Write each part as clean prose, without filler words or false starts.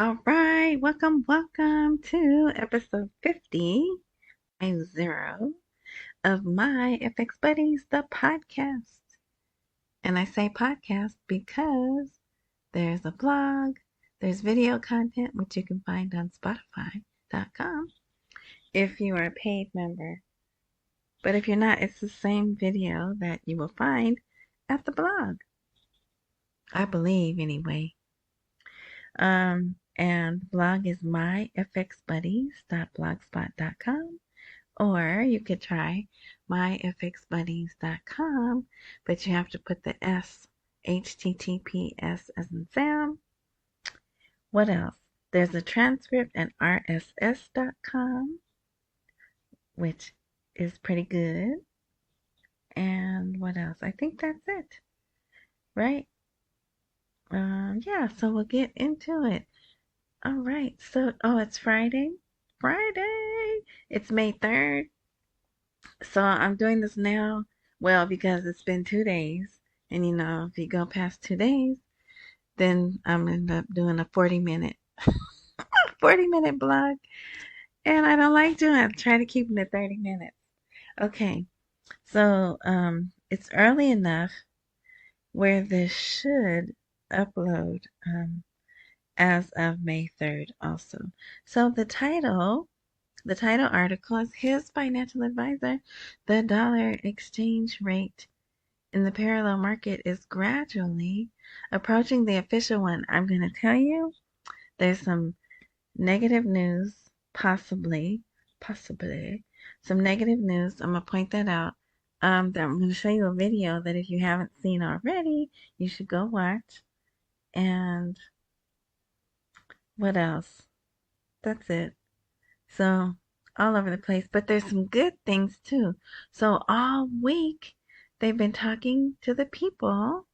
All right, welcome to episode 50 of My FX Buddies, the podcast. And I say podcast because there's a blog, there's video content, which you can find on Spotify.com if you are a paid member. But if you're not, it's the same video that you will find at the blog. I believe, anyway. And the blog is myfxbuddies.blogspot.com, or you could try myfxbuddies.com, but you have to put the S, HTTPS as in Sam. What else? There's a transcript at rss.com, which is pretty good. And what else? I think that's it, right? Yeah, so we'll get into it. All right, so, it's Friday. Friday! It's May 3rd. So I'm doing this now, well, because it's been 2 days. And if you go past 2 days, then I'm end up doing a 40-minute blog. And I don't like doing it. I try to keep it at 30 minutes. Okay, so it's early enough where this should upload as of May 3rd also. So the title article is His Financial Advisor, the dollar exchange rate in the parallel market is gradually approaching the official one. I'm going to tell you there's some negative news, possibly some negative news. I'm going to point that out. I'm going to show you a video that if you haven't seen already, you should go watch. And what else? That's it. So, all over the place. But there's some good things too. So, all week, they've been talking to the people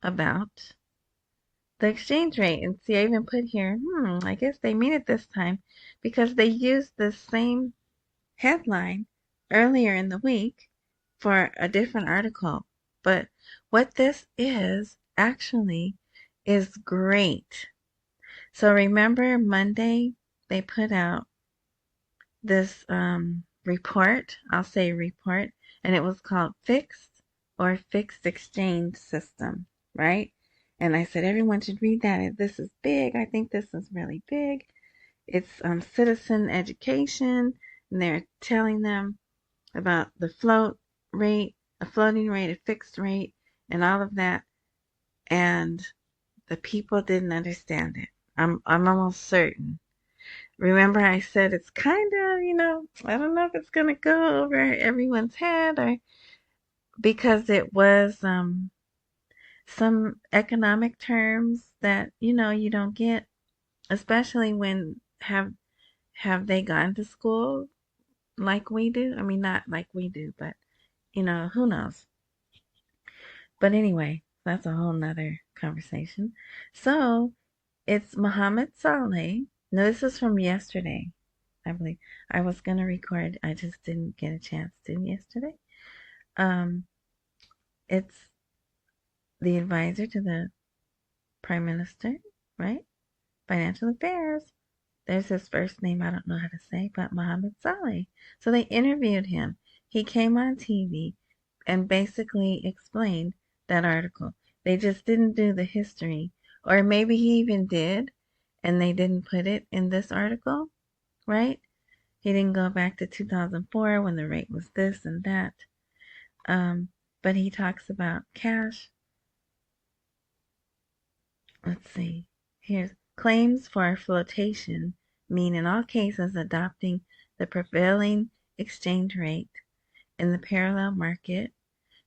about the exchange rate. And see, I even put here, I guess they mean it this time because they used the same headline earlier in the week for a different article. But what this is actually is great. So, remember Monday, they put out this report, I'll say report, and it was called Fixed or Fixed Exchange System, right? And I said everyone should read that. This is big. I think this is really big. It's citizen education, and they're telling them about the float rate, a floating rate, a fixed rate, and all of that. And the people didn't understand it. I'm almost certain. Remember I said it's kind of, I don't know if it's going to go over everyone's head or because it was some economic terms that, you don't get, especially when have they gone to school like we do? I mean, not like we do, but, who knows? But anyway, that's a whole nother conversation. So it's Mohammed Saleh. No, this is from yesterday. I believe I was gonna record. I just didn't get a chance to yesterday. Um, it's the advisor to the Prime Minister, right? Financial Affairs. There's his first name I don't know how to say, but Mohammed Saleh. So they interviewed him. He came on TV and basically explained that article. They just didn't do the history, or maybe he even did, and they didn't put it in this article, right? He didn't go back to 2004 when the rate was this and that. But he talks about cash. Let's see. Here's claims for flotation mean in all cases adopting the prevailing exchange rate in the parallel market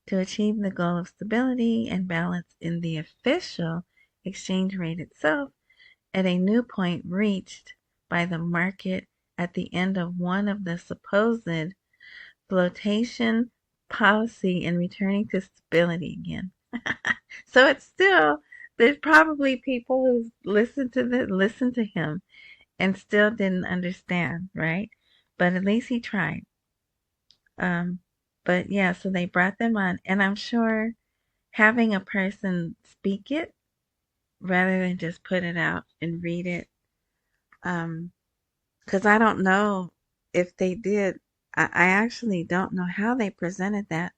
to achieve the goal of stability and balance in the official exchange rate itself at a new point reached by the market at the end of one of the supposed flotation policy and returning to stability again. So it's still, there's probably people who listened to him and still didn't understand, right? But at least he tried. But yeah, so they brought them on, and I'm sure having a person speak it rather than just put it out and read it Because I don't know if they did. I actually don't know how they presented that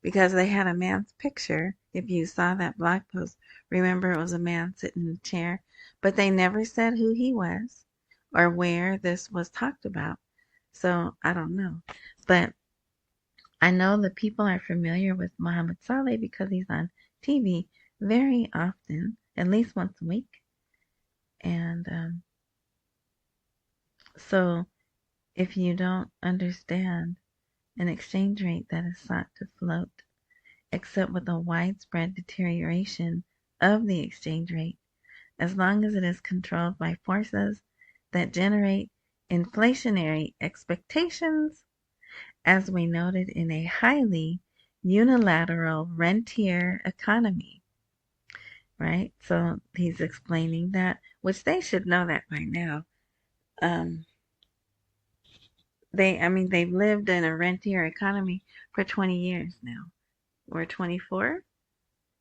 because they had a man's picture. If you saw that blog post, remember it was a man sitting in a chair, but they never said who he was or where this was talked about. So I don't know. But I know the people are familiar with Mohammed Saleh because he's on TV very often, at least once a week. And so if you don't understand an exchange rate that is sought to float, except with a widespread deterioration of the exchange rate, as long as it is controlled by forces that generate inflationary expectations, as we noted in a highly unilateral rentier economy, right? So he's explaining that, which they should know that by now. Um, they've lived in a rentier economy for 20 years now, or 24,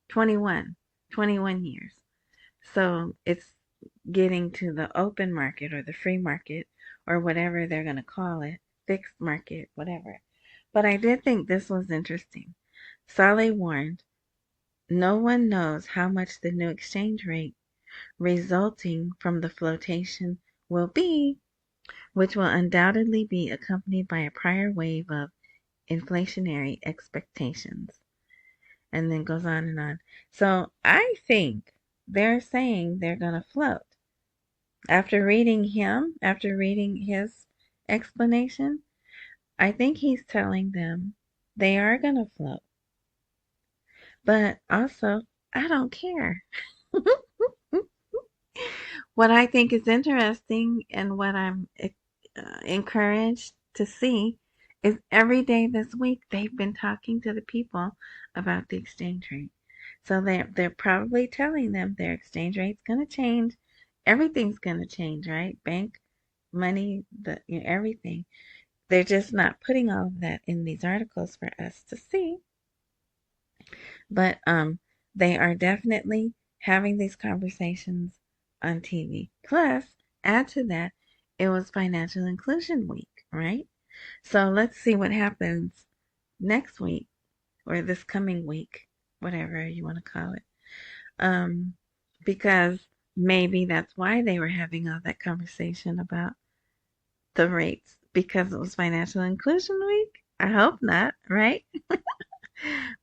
21, 21 years. So it's getting to the open market or the free market or whatever they're going to call it, fixed market, whatever. But I did think this was interesting. Saleh warned, no one knows how much the new exchange rate resulting from the flotation will be, which will undoubtedly be accompanied by a prior wave of inflationary expectations. And then goes on and on. So I think they're saying they're going to float. After reading his explanation, I think he's telling them they are going to float. But also, I don't care. What I think is interesting and what I'm encouraged to see is every day this week they've been talking to the people about the exchange rate. So they're probably telling them their exchange rate's going to change. Everything's going to change, right? Bank, money, everything. They're just not putting all of that in these articles for us to see. But they are definitely having these conversations on TV. Plus, add to that, it was Financial Inclusion Week, right? So let's see what happens next week or this coming week, whatever you want to call it. Because maybe that's why they were having all that conversation about the rates because it was Financial Inclusion Week. I hope not, right?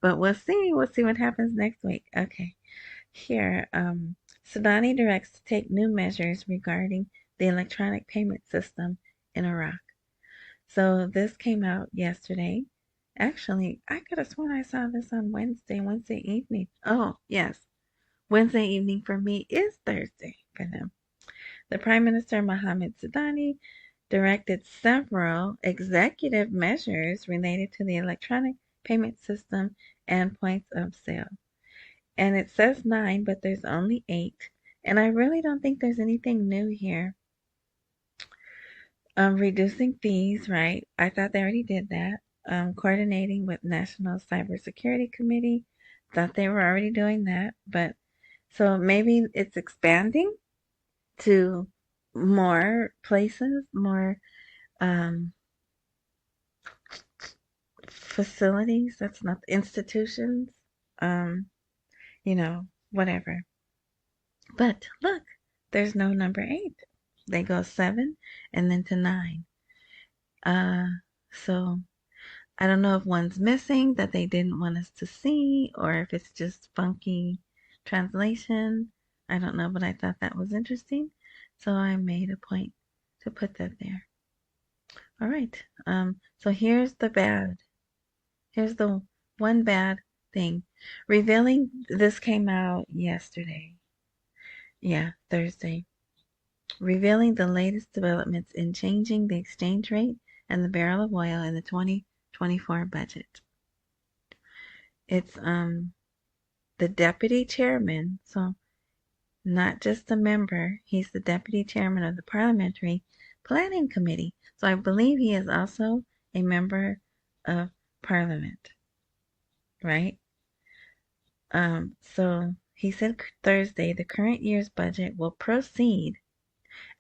But we'll see. We'll see what happens next week. Okay. Here, Sudani directs to take new measures regarding the electronic payment system in Iraq. So this came out yesterday. Actually, I could have sworn I saw this on Wednesday evening. Oh, yes. Wednesday evening for me is Thursday for them. The Prime Minister Mohammed Sudani directed several executive measures related to the electronic payment system and points of sale. And it says 9, but there's only 8. And I really don't think there's anything new here. Reducing fees, right? I thought they already did that. Coordinating with National Cybersecurity Committee. Thought they were already doing that. But so maybe it's expanding to more places, more facilities. That's not institutions. Um, whatever. But look, there's no number 8. They go 7 and then to 9. So I don't know if one's missing that they didn't want us to see or if it's just funky translation. I don't know, but I thought that was interesting. So I made a point to put that there. All right. So here's the bad. Here's the one bad thing. Revealing this came out yesterday. Yeah, Thursday. Revealing the latest developments in changing the exchange rate and the barrel of oil in the 2024 budget. It's the deputy chairman, so not just a member, he's the deputy chairman of the Parliamentary Planning Committee. So I believe he is also a member of Parliament, right? So he said Thursday the current year's budget will proceed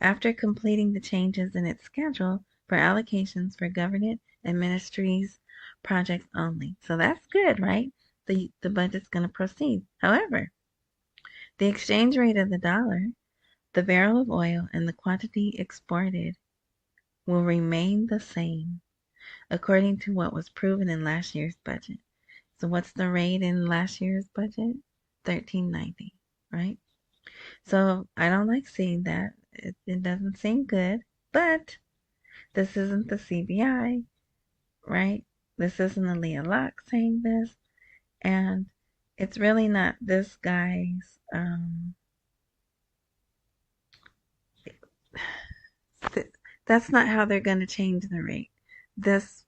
after completing the changes in its schedule for allocations for government and ministries projects only. So that's good, right? The budget's going to proceed. However, the exchange rate of the dollar, the barrel of oil, and the quantity exported will remain the same according to what was proven in last year's budget. So what's the rate in last year's budget? 13.90, right? So I don't like seeing that. It doesn't seem good, but this isn't the CBI, right? This isn't Aaliyah Locke saying this, and it's really not this guy's. That's not how they're going to change the rate. This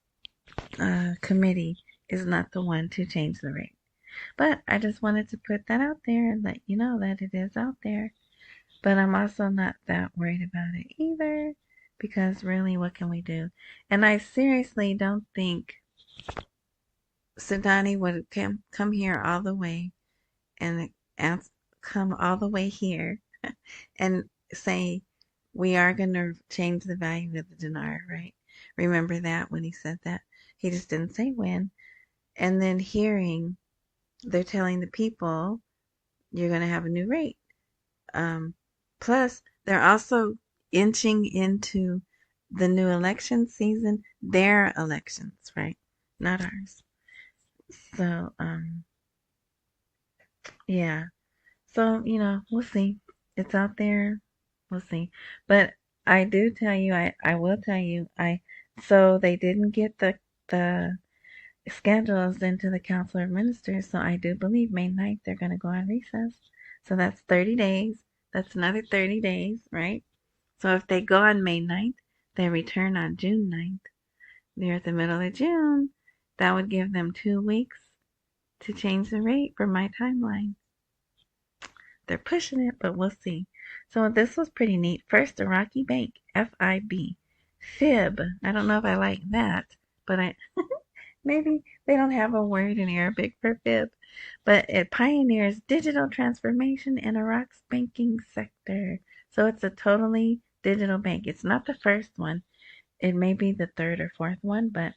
committee is not the one to change the rate. But I just wanted to put that out there and let you know that it is out there. But I'm also not that worried about it either, because really, what can we do? And I seriously don't think Sudani would come here all the way and come all the way here and say we are going to change the value of the dinar, right? Remember that when he said that? He just didn't say when. And then hearing they're telling the people you're going to have a new rate. Plus, they're also inching into the new election season, their elections, right? Not ours. So, yeah. So, we'll see. It's out there. We'll see. But I do tell you, I will tell you, so they didn't get the schedules into the Council of Ministers, so I do believe May 9th they're going to go on recess. So that's 30 days. That's another 30 days, right? So if they go on May 9th, they return on June 9th. They're at the middle of June. That would give them 2 weeks to change the rate for my timeline. They're pushing it, but we'll see. So this was pretty neat. First Iraqi Bank, FIB. FIB. I don't know if I like that, but maybe they don't have a word in Arabic for fib, but it pioneers digital transformation in Iraq's banking sector. So it's a totally digital bank. It's not the first one. It may be the third or fourth one, but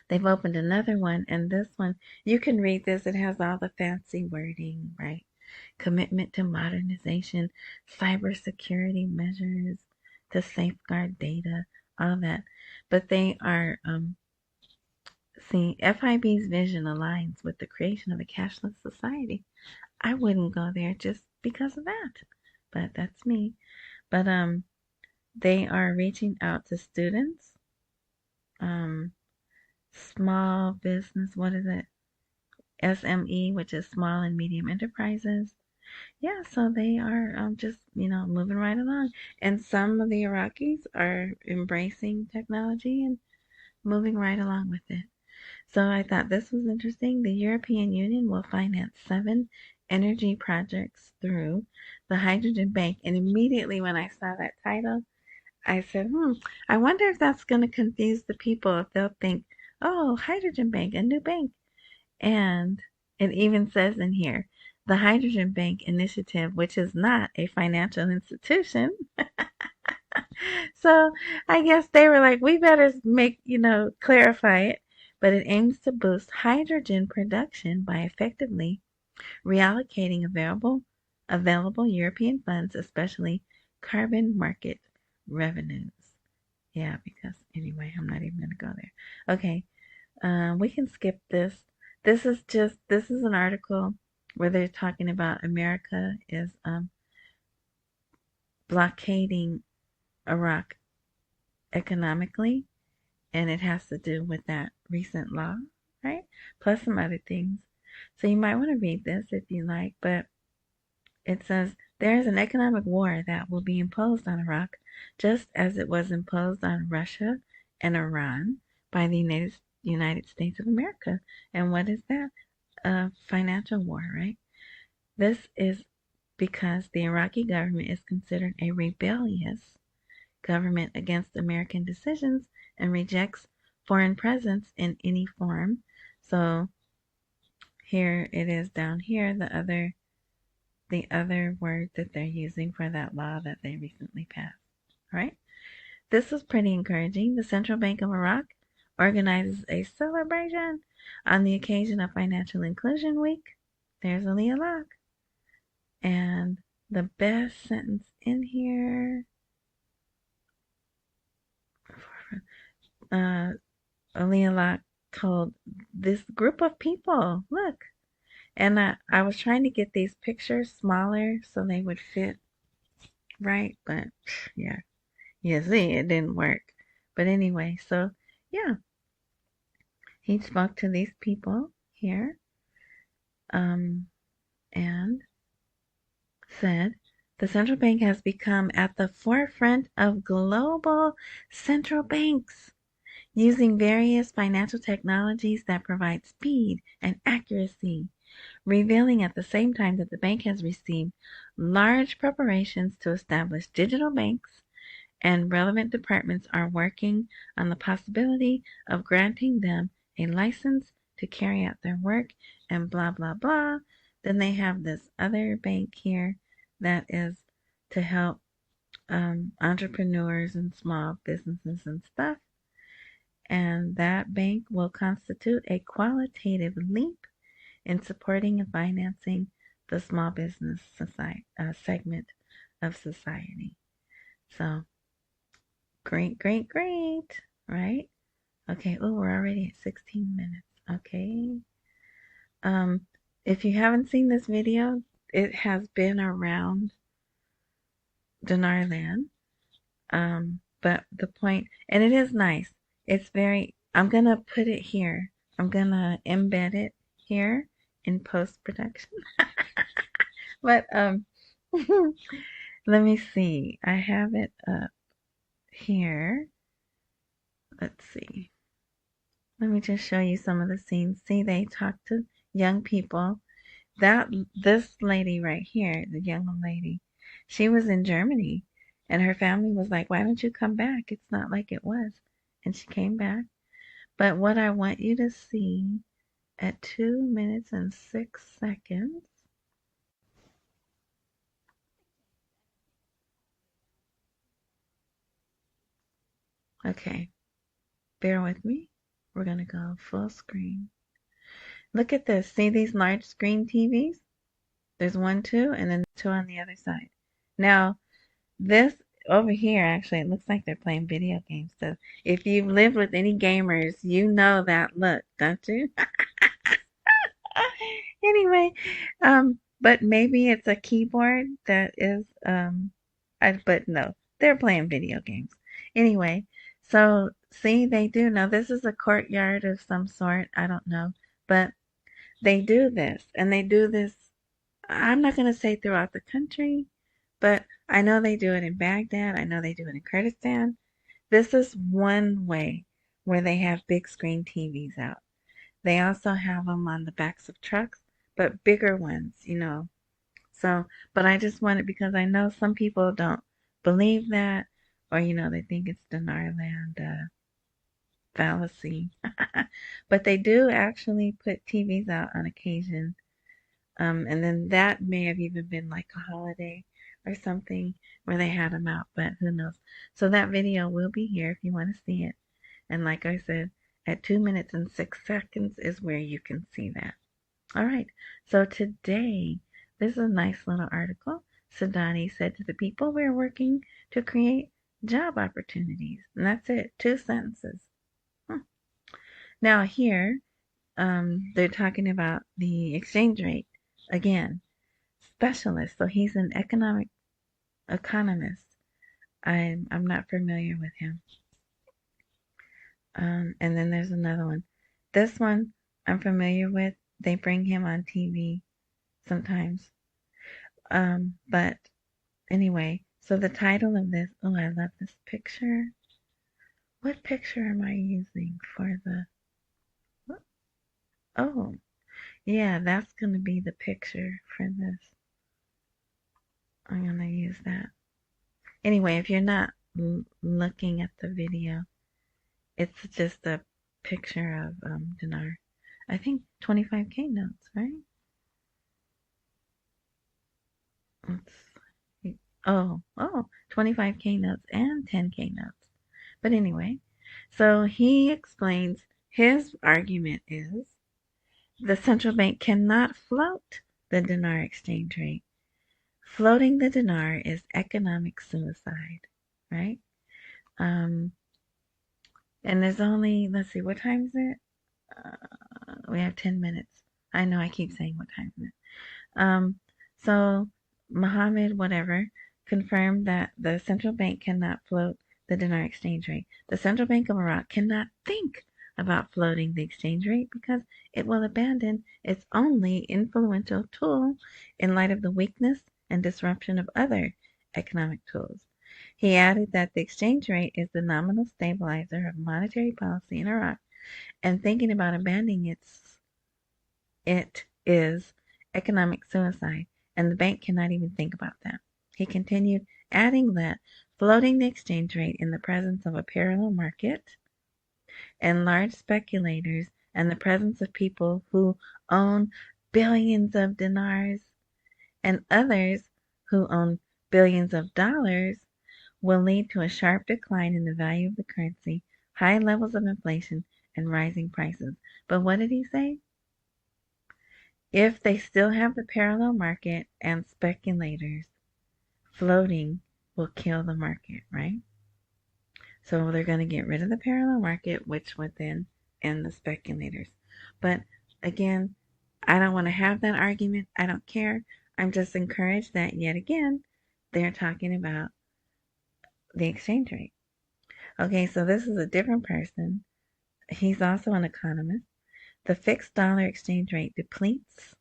they've opened another one, and this one, you can read this. It has all the fancy wording, right? Commitment to modernization, cybersecurity measures to safeguard data, all that. But they are see, FIB's vision aligns with the creation of a cashless society. I wouldn't go there just because of that, but that's me. But they are reaching out to students, small business. What is it? SME, which is small and medium enterprises. Yeah, so they are just moving right along, and some of the Iraqis are embracing technology and moving right along with it. So I thought this was interesting. The European Union will finance 7 energy projects through the Hydrogen Bank. And immediately when I saw that title, I said, I wonder if that's going to confuse the people, if they'll think, oh, Hydrogen Bank, a new bank. And it even says in here, the Hydrogen Bank Initiative, which is not a financial institution. So I guess they were like, we better clarify it. But it aims to boost hydrogen production by effectively reallocating available European funds, especially carbon market revenues. Yeah, because anyway, I'm not even going to go there. Okay, we can skip this. This is an article where they're talking about America is blockading Iraq economically, and it has to do with that recent law, right? Plus some other things. So you might want to read this if you like, but it says there is an economic war that will be imposed on Iraq just as it was imposed on Russia and Iran by the United States of America. And what is that? A financial war, right? This is because the Iraqi government is considered a rebellious government against American decisions and rejects foreign presence in any form. So here it is down here, the other the other word that they're using for that law that they recently passed. All right? This was pretty encouraging. The Central Bank of Iraq organizes a celebration on the occasion of Financial Inclusion Week. There's Aliyah Locke. And the best sentence in here, Aliyah Locke told this group of people, look, and I was trying to get these pictures smaller so they would fit right, but yeah, you see, it didn't work. But anyway, so yeah, he spoke to these people here, and said, the central bank has become at the forefront of global central banks, using various financial technologies that provide speed and accuracy, revealing at the same time that the bank has received large preparations to establish digital banks, and relevant departments are working on the possibility of granting them a license to carry out their work, and blah, blah, blah. Then they have this other bank here that is to help entrepreneurs and small businesses and stuff. And that bank will constitute a qualitative leap in supporting and financing the small business segment of society. So, great, right? Okay, oh, we're already at 16 minutes. Okay. If you haven't seen this video, it has been around Dinarland. But the point, and it is nice. It's very, I'm gonna put it here. I'm gonna embed it here in post-production. But, let me see. I have it up here. Let's see. Let me just show you some of the scenes. See, they talk to young people. This lady right here, the young lady, she was in Germany, and her family was like, "Why don't you come back? It's not like it was." And she came back. But what I want you to see at 2 minutes and 6 seconds. Okay, bear with me. We're gonna go full screen. Look at this. See these large screen TVs? There's one, two, and then two on the other side. Now, this over here, actually, it looks like they're playing video games. So if you've lived with any gamers, you know that look, don't you? Anyway, but maybe it's a keyboard that is, but no, they're playing video games. Anyway, so see, they do. Now, this is a courtyard of some sort. I don't know, but they do this, and they do this. I'm not going to say throughout the country, but I know they do it in Baghdad. I know they do it in Kurdistan. This is one way where they have big screen TVs out. They also have them on the backs of trucks, but bigger ones, you know. So, but I just wanted, because I know some people don't believe that, or, you know, they think it's Dinarland fallacy. But they do actually put TVs out on occasion. And then that may have even been like a holiday or something where they had them out, but who knows. So that video will be here if you want to see it. And like I said, at 2 minutes and 6 seconds is where you can see that. All right. So today, this is a nice little article. Sadani said to the people, we're working to create job opportunities. And that's it. 2 sentences. Now here, they're talking about the exchange rate. Again, specialist. So he's an economist. I'm not familiar with him. And then there's another one. This one I'm familiar with. They bring him on TV sometimes. But anyway, so the title of this, oh, I love this picture. What picture am I using for the, oh, yeah, that's going to be the picture for this. I'm going to use that. Anyway, if you're not looking at the video, it's just a picture of Dinar. I think 25K notes, right? let's see. Oh, 25K notes and 10K notes. But anyway, so he explains his argument is the central bank cannot float the dinar exchange rate. Floating the dinar is economic suicide, right? Um, and there's only, let's see, what time is it? We have 10 minutes. I know I keep saying what time is it. So Mohammed, whatever, confirmed that the central bank cannot float the dinar exchange rate. The Central Bank of Iraq cannot think about floating the exchange rate because it will abandon its only influential tool in light of the weakness and disruption of other economic tools. He added that the exchange rate is the nominal stabilizer of monetary policy in Iraq, and thinking about abandoning it is economic suicide, and the bank cannot even think about that. He continued, adding that floating the exchange rate in the presence of a parallel market and large speculators and the presence of people who own billions of dinars and others who own billions of dollars will lead to a sharp decline in the value of the currency, high levels of inflation, and rising prices. But what did he say? If they still have the parallel market and speculators, floating will kill the market, right? So they're going to get rid of the parallel market, which would then end the speculators. But again, I don't want to have that argument. I don't care. I'm just encouraged that yet again, they're talking about the exchange rate. Okay, so this is a different person. He's also an economist. The fixed dollar exchange rate depletes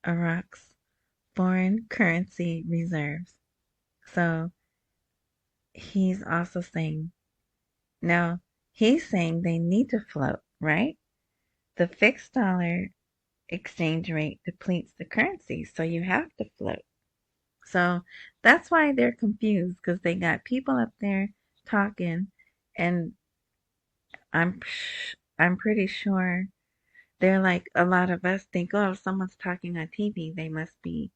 Iraq's foreign currency reserves. So he's also saying, now he's saying they need to float, right? The fixed dollar exchange rate depletes the currency, so you have to float. So that's why they're confused because they got people up there talking, and I'm I'm pretty sure they're like a lot of us think, oh, if someone's talking on TV, they must be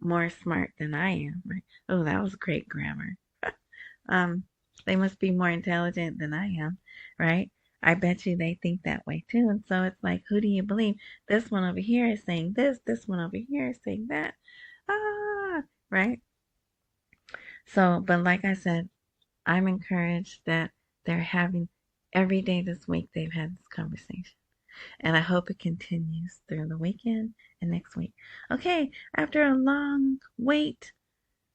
more smart than I am. Right? Oh, that was great grammar. um, they must be more intelligent than I am, right? I bet you they think that way too. And so it's like, who do you believe? This one over here is saying this one over here is saying that. Ah, right? So, but like I said, I'm encouraged that they're having every day this week they've had this conversation. And I hope it continues through the weekend and next week. Okay, after a long wait,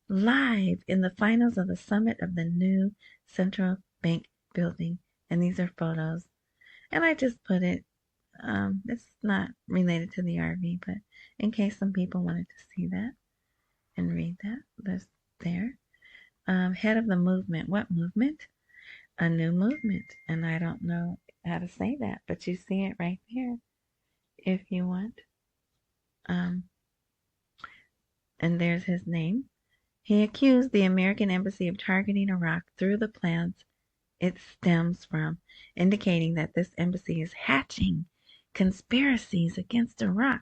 live in the finals of the summit of the new central bank building. And these are photos. And I just put it, it's not related to the RV, but in case some people wanted to see that and read that, that's there. Head of the movement. What movement? A new movement. And I don't know how to say that, but you see it right there if you want. Um, and there's his name. He accused the American embassy of targeting Iraq through the plans it stems from, indicating that this embassy is hatching conspiracies against Iraq.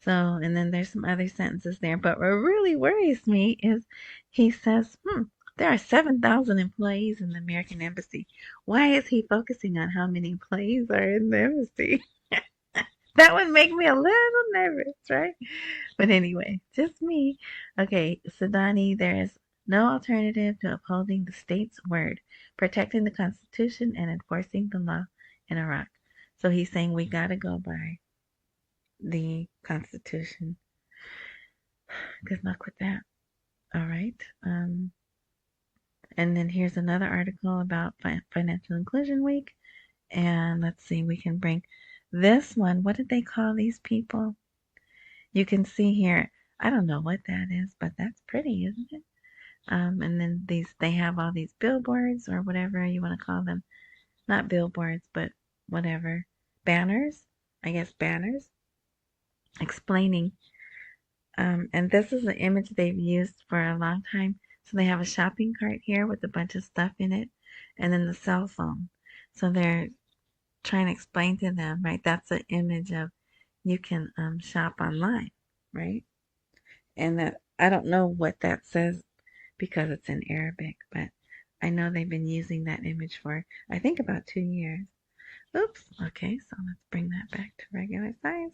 So, and then there's some other sentences there, but what really worries me is he says, there are 7,000 employees in the American embassy. Why is he focusing on how many employees are in the embassy? That would make me a little nervous, right? But anyway, just me. Okay, Sudani, there is no alternative to upholding the state's word, protecting the Constitution, and enforcing the law in Iraq. So he's saying we gotta go by the Constitution. Good luck with that. All right. And then here's another article about Financial Inclusion Week. And let's see, we can bring this one. What did they call these people? You can see here. I don't know what that is, but that's pretty, isn't it? And then they have all these billboards or whatever you want to call them. Not billboards, but whatever. Banners. I guess banners. Explaining. And this is an image they've used for a long time. So they have a shopping cart here with a bunch of stuff in it. And then the cell phone. So they're trying to explain to them, right? That's an image of you can shop online, right? And that I don't know what that says because it's in Arabic, but I know they've been using that image for, I think, about 2 years. Oops. Okay, so let's bring that back to regular size.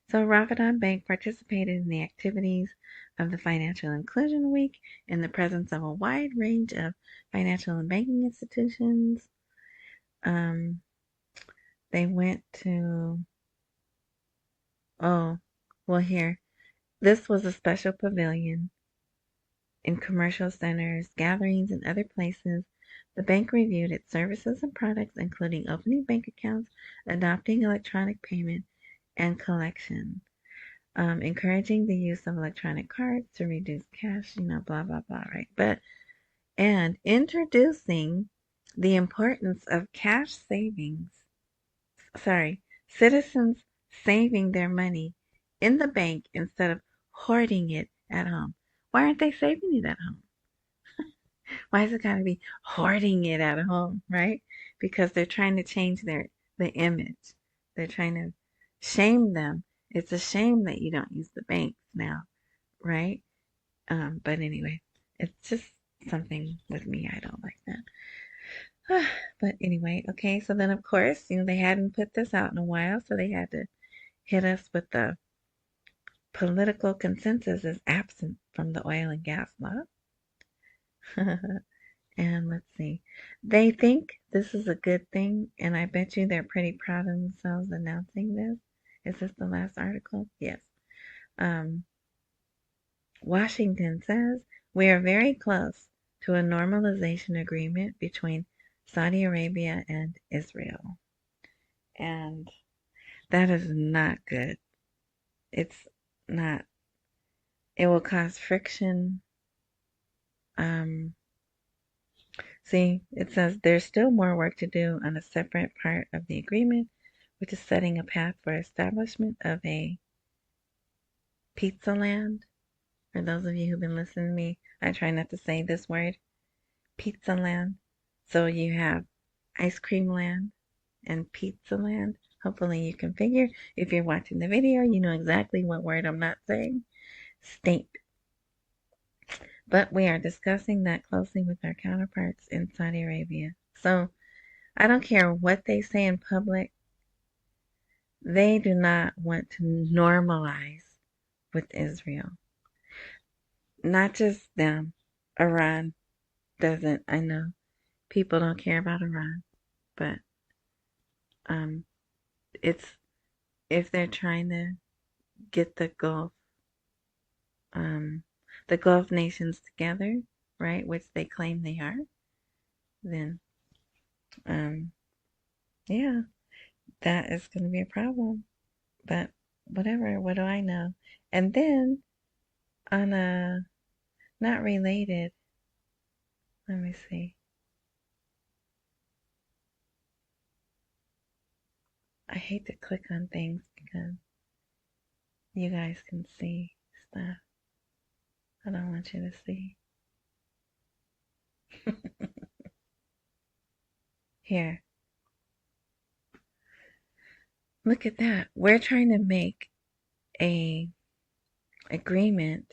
So Ramadan Bank participated in the activities of the Financial Inclusion Week in the presence of a wide range of financial and banking institutions. Um, they went to, oh, well, here. This was a special pavilion in commercial centers, gatherings, and other places. The bank reviewed its services and products, including opening bank accounts, adopting electronic payment, and collection. Encouraging the use of electronic cards to reduce cash, blah, blah, blah, right? And introducing the importance of cash savings, citizens saving their money in the bank instead of hoarding it at home. Why aren't they saving it at home? Why is it gotta be hoarding it at home, right? Because they're trying to change the image. They're trying to shame them. It's a shame that you don't use the banks now, right? But anyway, it's just something with me. I don't like that. But anyway, okay. So then, of course, they hadn't put this out in a while, so they had to hit us with the political consensus is absent from the oil and gas law. And let's see. They think this is a good thing, and I bet you they're pretty proud of themselves announcing this. Is this the last article? Yes. Um, Washington says we are very close to a normalization agreement between Saudi Arabia and Israel. And that is not good. It's not. It will cause friction. See, it says there's still more work to do on a separate part of the agreement, which is setting a path for establishment of a pizza land. For those of you who've been listening to me, I try not to say this word, pizza land. So you have ice cream land and pizza land. Hopefully you can figure, if you're watching the video, you know exactly what word I'm not saying. State. But we are discussing that closely with our counterparts in Saudi Arabia. So I don't care what they say in public, they do not want to normalize with Israel. Not just them. Iran doesn't. I know people don't care about Iran, but it's if they're trying to get the Gulf nations together, right, which they claim they are, then yeah, that is going to be a problem. But whatever, what do I know? And then on a not related, let me see. I hate to click on things because you guys can see stuff I don't want you to see. Here, look at that. We're trying to make a agreement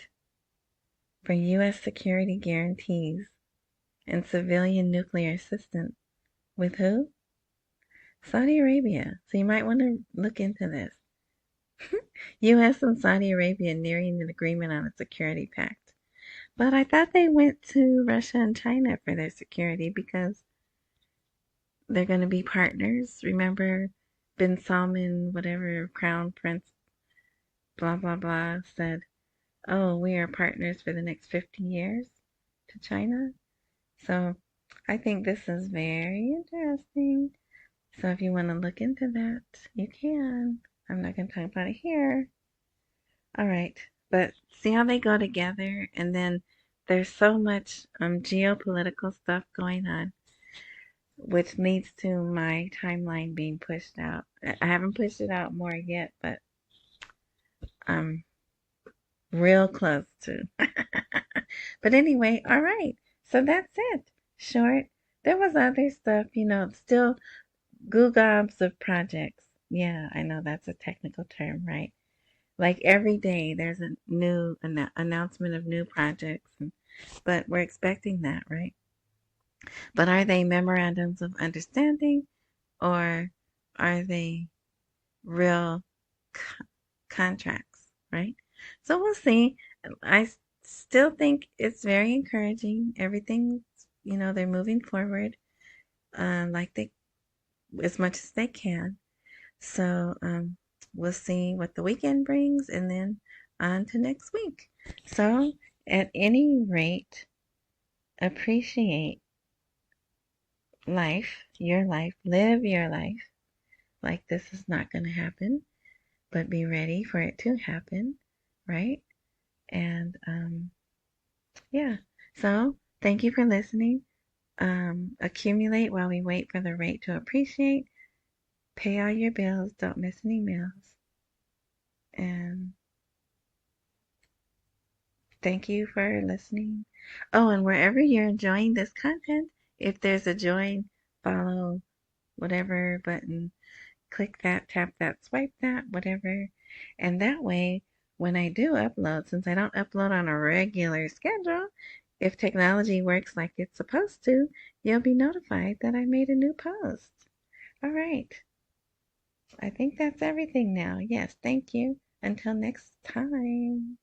for U.S. security guarantees and civilian nuclear assistance with who? Saudi Arabia. So you might want to look into this. U.S. and Saudi Arabia nearing an agreement on a security pact. But I thought they went to Russia and China for their security because they're going to be partners. Remember bin Salman, whatever, Crown Prince, blah, blah, blah, said, oh, we are partners for the next 50 years to China. So I think this is very interesting. So if you want to look into that, you can. I'm not going to talk about it here. All right. But see how they go together? And then there's so much geopolitical stuff going on, which leads to my timeline being pushed out. I haven't pushed it out more yet, but I'm real close to. But anyway, all right. So that's it. Short. There was other stuff, still googobs of projects. Yeah, I know that's a technical term, right? Like every day, there's a new announcement of new projects, but we're expecting that, right? But are they memorandums of understanding, or are they real co- contracts, right? So we'll see. I still think it's very encouraging. Everything, they're moving forward, like they as much as they can. So we'll see what the weekend brings, and then on to next week. So at any rate, appreciate life, live your life like this is not going to happen, but be ready for it to happen, right? And yeah, so thank you for listening. Accumulate while we wait for the rate to appreciate. Pay all your bills, don't miss any meals. And thank you for listening. Oh, and wherever you're enjoying this content, if there's a join, follow, whatever button, click that, tap that, swipe that, whatever. And that way, when I do upload, since I don't upload on a regular schedule, if technology works like it's supposed to, you'll be notified that I made a new post. All right. I think that's everything now. Yes, thank you. Until next time.